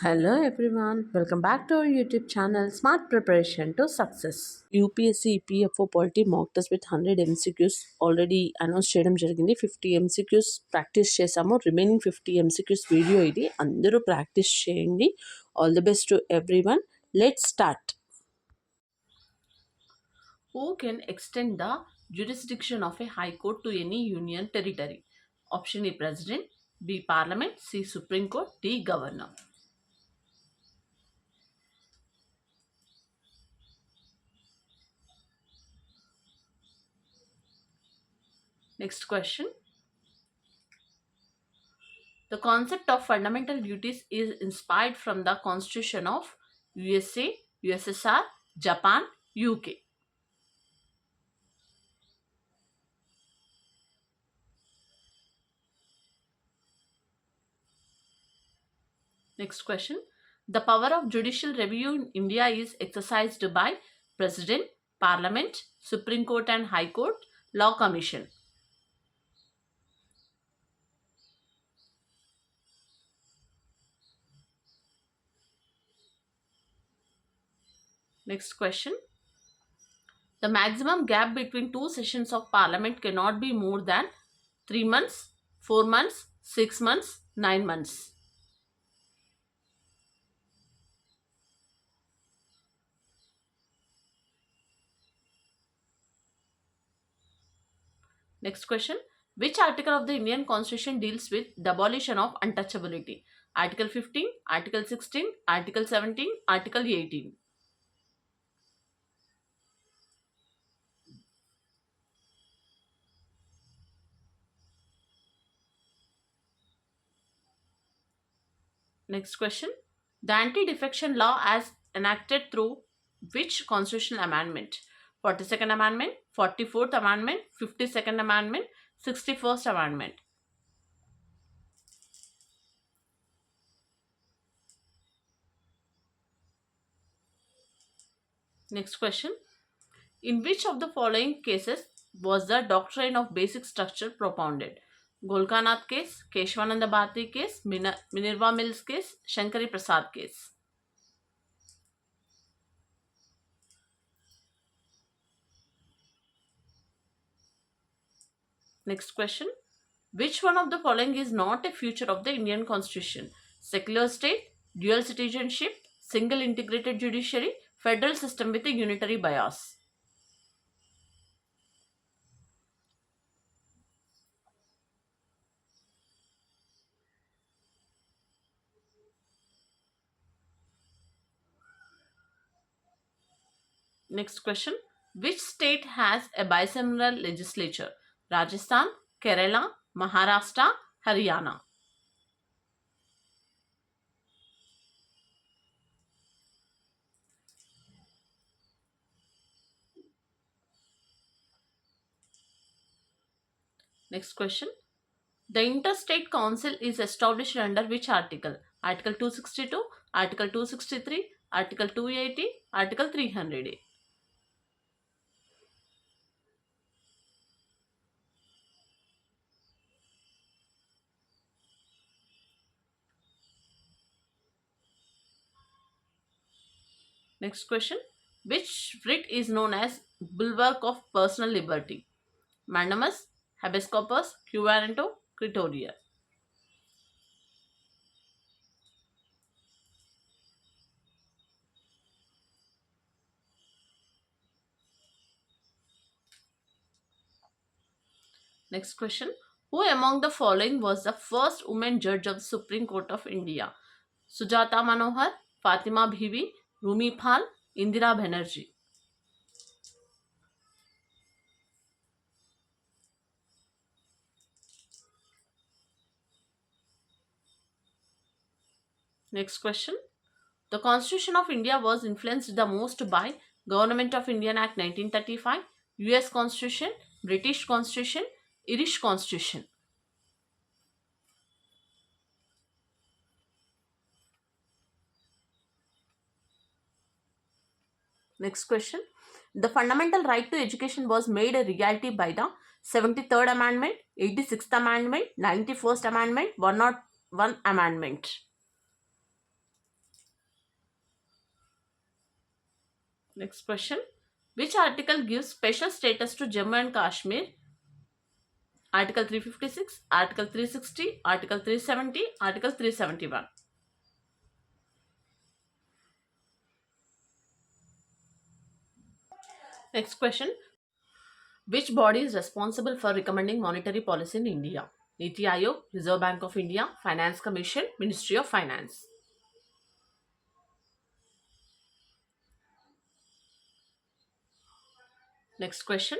Hello everyone, welcome back to our YouTube channel Smart Preparation to Success. UPSC Epfo Polity mock test with 100 MCQs already announce చేయడం జరిగింది. 50 MCQs practice చేసాము. Remaining 50 MCQs video ఇది. అందరూ practice చేయండి. All the best to everyone. Let's start. Who can extend the jurisdiction of a high court to any union territory? Option A, President. B, Parliament. C, Supreme Court. D, Governor. Next question. The concept of fundamental duties is inspired from the Constitution of USA, USSR, Japan, UK. Next question. The power of judicial review in India is exercised by President, Parliament, Supreme Court and High Court, Law Commission. Next question. The maximum gap between two sessions of Parliament cannot be more than 3 months, 4 months, 6 months, 9 months. Next question. Which article of the Indian Constitution deals with the abolition of untouchability? Article 15, Article 16, Article 17, Article 18. Next question. The anti-defection law as enacted through which constitutional amendment? 42nd Amendment, 44th Amendment, 52nd Amendment, 61st Amendment. Next question. In which of the following cases was the doctrine of basic structure propounded? Golkanath case, Keshwananda Bharati case, Minerva Mills case, Shankari Prasad case. Next question. Which one of the following is not a feature of the Indian Constitution? Secular state, dual citizenship, single integrated judiciary, federal system with a unitary bias. Next question. Which state has a bicameral legislature? Rajasthan, Kerala, Maharashtra, Haryana. Next question. The Interstate Council is established under which article? Article 262, Article 263, Article 280, Article 300A. Next question. Which writ is known as bulwark of personal liberty? Mandamus, habeas corpus, quo warranto, critoria. Next question. Who among the following was the first woman judge of the Supreme Court of India? Sujata Manohar, Fatima Bibi, Rumi Phal, Indira Banerjee. Next question. The Constitution of India was influenced the most by Government of Indian Act 1935, US Constitution, British Constitution, Irish Constitution. Next question. The fundamental right to education was made a reality by the 73rd Amendment, 86th Amendment, 91st Amendment, 101 Amendment. Next question. Which article gives special status to Jammu and Kashmir? Article 356, Article 360, Article 370, Article 371. Next question. Which body is responsible for recommending monetary policy in India? Niti Aayog, Reserve Bank of India, Finance Commission, Ministry of Finance. Next question.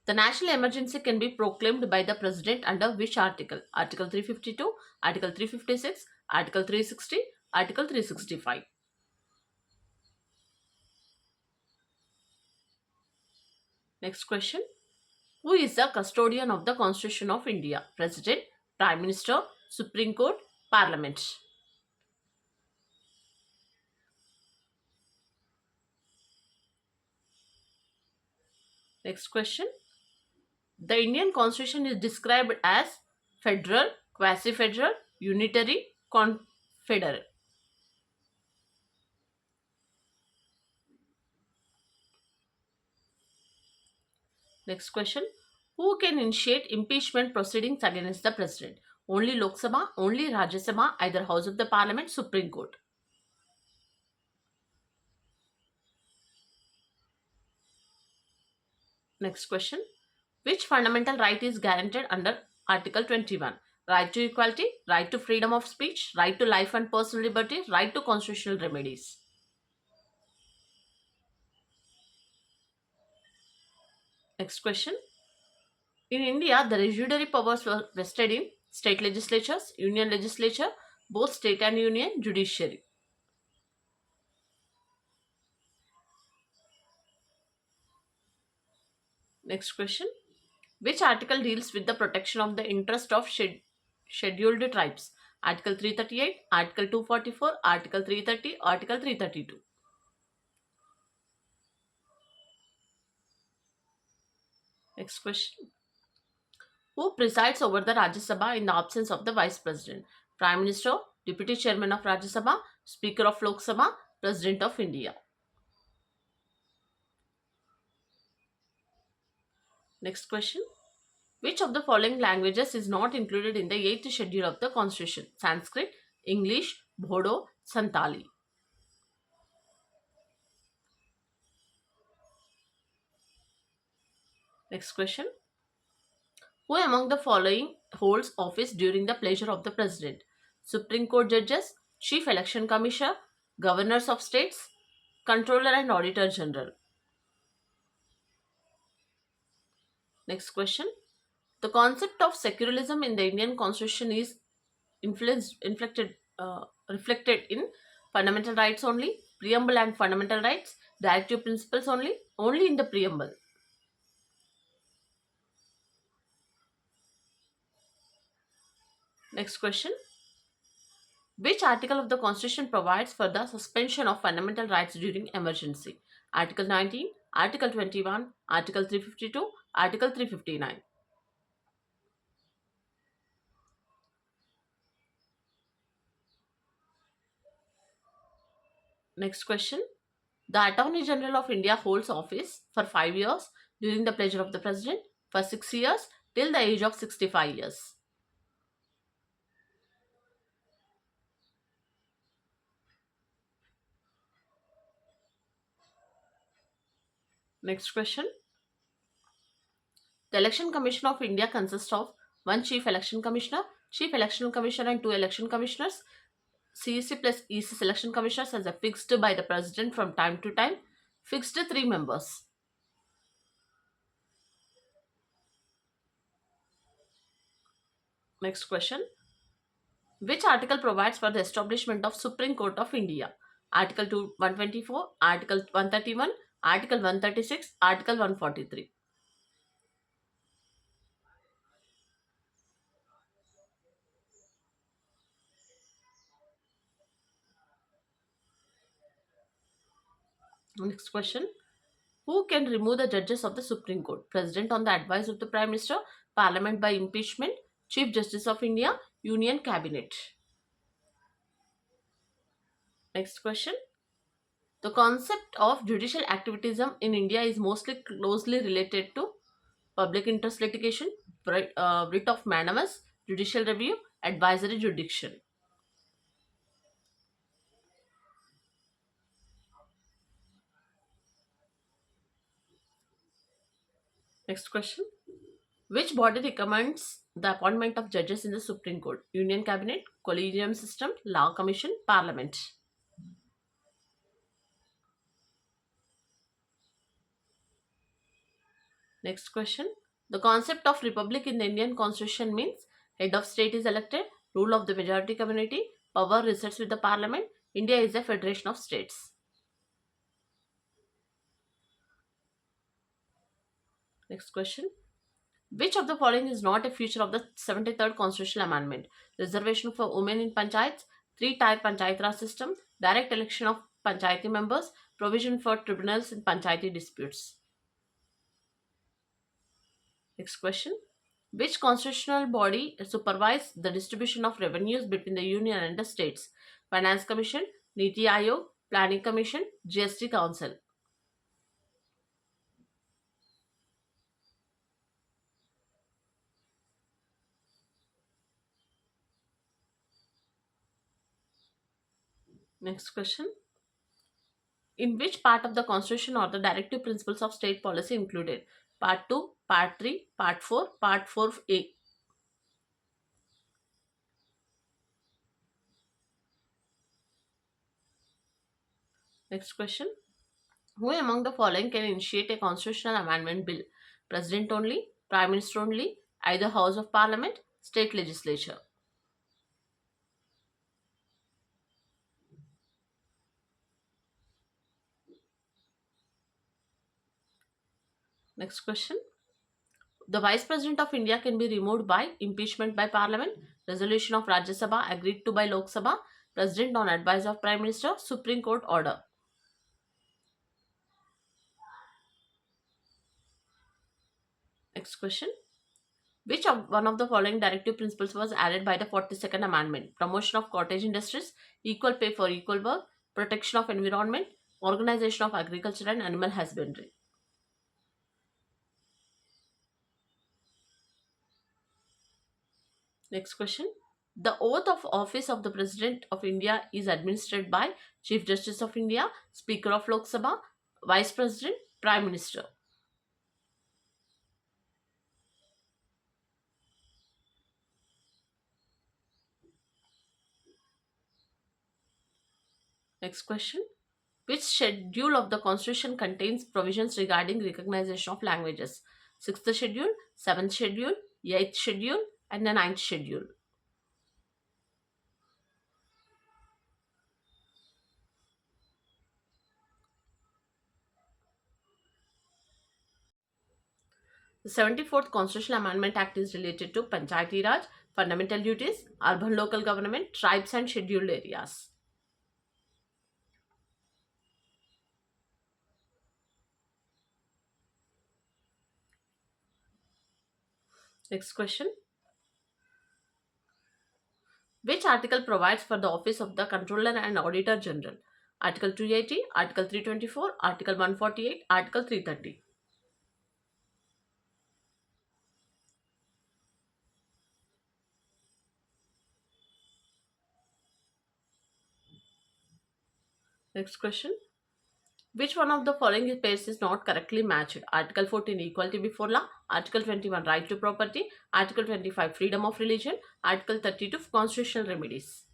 The national emergency can be proclaimed by the President under which article? Article 352, Article 356, Article 360, Article 365. Next question. Who is the custodian of the Constitution of India? President, Prime Minister, Supreme Court, Parliament. Next question. The Indian Constitution is described as federal, quasi-federal, unitary, confederal. Next question. Who can initiate impeachment proceedings against the president? Only Lok Sabha, only Rajya Sabha, either House of the Parliament, Supreme Court. Next question. Which fundamental right is guaranteed under Article 21? Right to equality, right to freedom of speech, right to life and personal liberty, right to constitutional remedies. Next question. In India, the residuary powers were vested in state legislatures, union legislature, both state and union judiciary. Next question. Which article deals with the protection of the interest of scheduled tribes? Article 338, Article 244, Article 330, Article 332. Next question. Who presides over the Rajya Sabha in the absence of the Vice President? Prime Minister, Deputy Chairman of Rajya Sabha, Speaker of Lok Sabha, President of India. Next question. Which of the following languages is not included in the 8th schedule of the Constitution? Sanskrit, English, Bodo, Santali. Next question. Who among the following holds office during the pleasure of the President? Supreme Court judges, Chief Election Commissioner, Governors of States, Controller and Auditor General. Next question. The concept of secularism in the Indian Constitution is reflected in fundamental rights only, preamble and fundamental rights, directive principles only in the preamble. Next question. Which article of the Constitution provides for the suspension of fundamental rights during emergency? Article 19, Article 21, Article 352, Article 359. Next question. The Attorney General of India holds office for 5 years during the pleasure of the President, for 6 years till the age of 65 years. Next question. The Election Commission of India consists of one Chief Election Commissioner, Chief Election Commissioner and two Election Commissioners. CEC plus EC Election Commissioners as a fixed by the President from time to time. Fixed 3 members. Next question. Which article provides for the establishment of Supreme Court of India? Article 124, Article 131, Article 136, Article 143. Next question. Who can remove the judges of the Supreme Court? President on the advice of the Prime Minister, Parliament by impeachment, Chief Justice of India, Union Cabinet. Next question. The concept of judicial activism in India is mostly closely related to public interest litigation, writ of mandamus, judicial review, advisory jurisdiction. Next question. Which body recommends the appointment of judges in the Supreme Court? Union Cabinet, Collegium System, Law Commission, Parliament. Next question. The concept of republic in the Indian constitution means head of state is elected, rule of the majority community, power resides with the parliament. India is a federation of states. Next question. Which of the following is not a feature of the 73rd constitutional amendment? Reservation for women in panchayats, three-tier panchayat raj system, direct election of panchayati members, provision for tribunals in panchayati disputes. Next question. Which constitutional body supervises the distribution of revenues between the union and the states? Finance Commission, Niti Aayog, Planning Commission, GST Council. Next question. In which part of the constitution are the directive principles of state policy included? Part 2, Part 3, Part 4, Part 4A. Next question. Who among the following can initiate a constitutional amendment bill? President only, Prime Minister only, either House of Parliament, State Legislature. Next question. The Vice President of India can be removed by impeachment by Parliament, resolution of Rajya Sabha agreed to by Lok Sabha, President on advice of Prime Minister, Supreme Court order. Next question. Which of one of the following directive principles was added by the 42nd Amendment? Promotion of cottage industries, equal pay for equal work, protection of environment, organization of agriculture and animal husbandry. Next question. The oath of office of the President of India is administered by Chief Justice of India, Speaker of Lok Sabha, Vice President, Prime Minister. Next question. Which schedule of the Constitution contains provisions regarding recognition of languages? Sixth schedule, seventh schedule, eighth schedule, and the ninth schedule. The 74th Constitutional Amendment Act is related to Panchayati Raj, fundamental duties, urban local government, tribes, and scheduled areas. Next question. Which article provides for the office of the Controller and Auditor General? Article 280, Article 324, Article 148, Article 330. Next question. Which one of the following pairs is not correctly matched? Article 14, Equality before law. Article 21, Right to property. Article 25, Freedom of religion. Article 32, Constitutional remedies.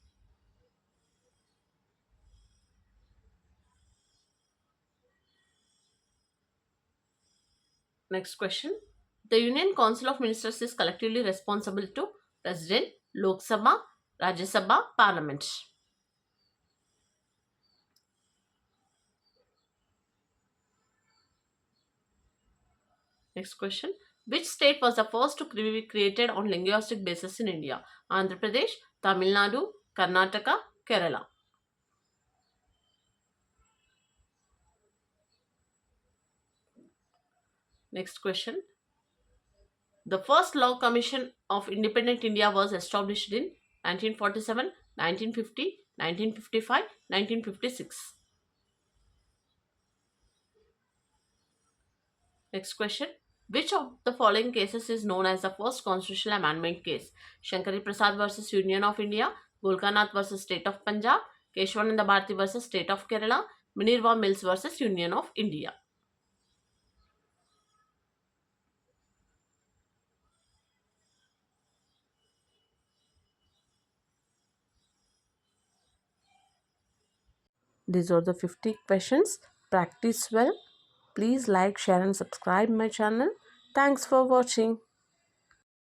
Next question. The Union Council of Ministers is collectively responsible to President, Lok Sabha, Rajya Sabha, Parliament. Next question. Which state was the first to be created on linguistic basis in India? Andhra Pradesh, Tamil Nadu, Karnataka, Kerala. Next question. The first Law Commission of Independent India was established in 1947, 1950, 1955, 1956. Next question. Which of the following cases is known as the first constitutional amendment case? Shankari Prasad versus Union of India, Golkanath versus State of Punjab, Keshwananda Bharati versus State of Kerala, Minerva Mills versus Union of India. These are the 50 questions. Practice well. Please like, share and subscribe my channel. Thanks for watching.